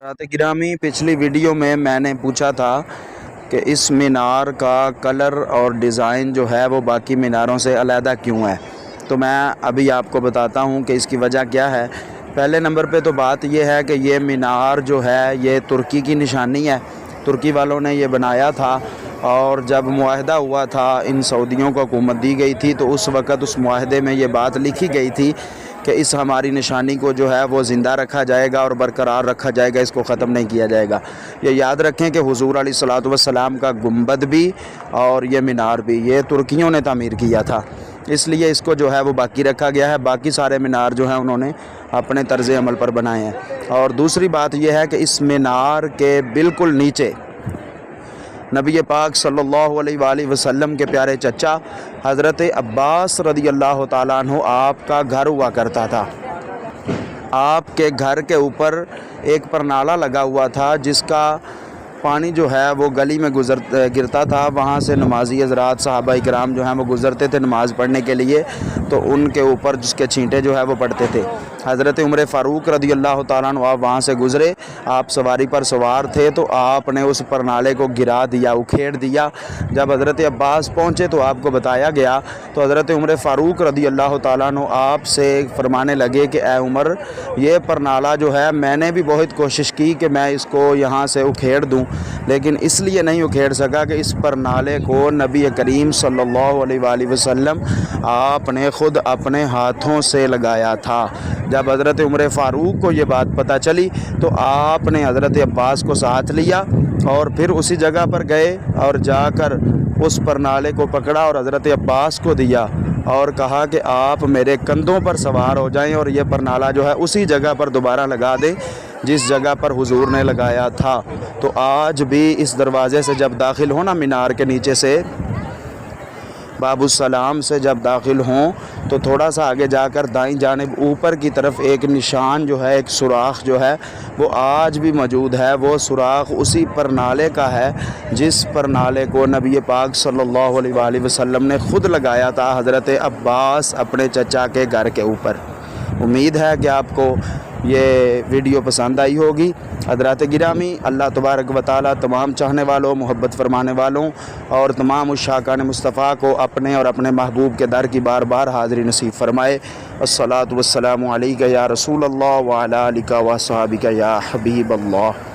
حضرات گرامی، پچھلی ویڈیو میں نے پوچھا تھا کہ اس مینار کا کلر اور ڈیزائن جو ہے وہ باقی میناروں سے علیحدہ کیوں ہے، تو میں ابھی آپ کو بتاتا ہوں کہ اس کی وجہ کیا ہے۔ پہلے نمبر پہ تو بات یہ ہے کہ یہ مینار جو ہے یہ ترکی کی نشانی ہے، ترکی والوں نے یہ بنایا تھا، اور جب معاہدہ ہوا تھا ان سعودیوں کو حکومت دی گئی تھی تو اس وقت اس معاہدے میں یہ بات لکھی گئی تھی کہ اس ہماری نشانی کو جو ہے وہ زندہ رکھا جائے گا اور برقرار رکھا جائے گا، اس کو ختم نہیں کیا جائے گا۔ یہ یاد رکھیں کہ حضور علیہ الصلوۃ والسلام کا گنبد بھی اور یہ مینار بھی یہ ترکیوں نے تعمیر کیا تھا، اس لیے اس کو جو ہے وہ باقی رکھا گیا ہے۔ باقی سارے مینار جو ہیں انہوں نے اپنے طرز عمل پر بنائے ہیں۔ اور دوسری بات یہ ہے کہ اس مینار کے بالکل نیچے نبی پاک صلی اللہ علیہ وآلہ وسلم کے پیارے چچا حضرت عباس رضی اللہ تعالیٰ عنہ آپ کا گھر ہوا کرتا تھا۔ آپ کے گھر کے اوپر ایک پرنالہ لگا ہوا تھا جس کا پانی جو ہے وہ گلی میں گرتا تھا، وہاں سے نمازی حضرات صحابہ کرام جو ہیں وہ گزرتے تھے نماز پڑھنے کے لیے، تو ان کے اوپر جس کے چھینٹے جو ہے وہ پڑتے تھے۔ حضرت عمر فاروق رضی اللہ تعالیٰ عنہ آپ وہاں سے گزرے، آپ سواری پر سوار تھے تو آپ نے اس پرنالے کو گرا دیا، اکھیڑ دیا۔ جب حضرت عباس پہنچے تو آپ کو بتایا گیا تو حضرت عمر فاروق رضی اللہ تعالیٰ عنہ آپ سے فرمانے لگے کہ اے عمر، یہ پرنالہ جو ہے میں نے بھی بہت کوشش کی کہ میں اس کو یہاں سے اکھیڑ دوں، لیکن اس لیے نہیں اکھیڑ سکا کہ اس پرنالے کو نبی کریم صلی اللہ علیہ وآلہ وسلم آپ نے خود اپنے ہاتھوں سے لگایا تھا۔ جب حضرت عمر فاروق کو یہ بات پتہ چلی تو آپ نے حضرت عباس کو ساتھ لیا اور پھر اسی جگہ پر گئے اور جا کر اس پرنالے کو پکڑا اور حضرت عباس کو دیا اور کہا کہ آپ میرے کندھوں پر سوار ہو جائیں اور یہ پرنالہ جو ہے اسی جگہ پر دوبارہ لگا دیں جس جگہ پر حضور نے لگایا تھا۔ تو آج بھی اس دروازے سے جب داخل ہونا، مینار کے نیچے سے باب السلام سے جب داخل ہوں تو تھوڑا سا آگے جا کر دائیں جانب اوپر کی طرف ایک نشان جو ہے، ایک سوراخ جو ہے وہ آج بھی موجود ہے۔ وہ سوراخ اسی پرنالے کا ہے جس پرنالے کو نبی پاک صلی اللہ علیہ وآلہ وسلم نے خود لگایا تھا حضرت عباس اپنے چچا کے گھر کے اوپر۔ امید ہے کہ آپ کو یہ ویڈیو پسند آئی ہوگی۔ حضرات گرامی، اللہ تبارک و تعالیٰ تمام چاہنے والوں، محبت فرمانے والوں اور تمام عشاقان مصطفیٰ کو اپنے اور اپنے محبوب کے در کی بار بار حاضری نصیب فرمائے۔ الصلاۃ والسلام علیک یا رسول اللہ وعلی آلک و اصحابک یا حبیب اللہ۔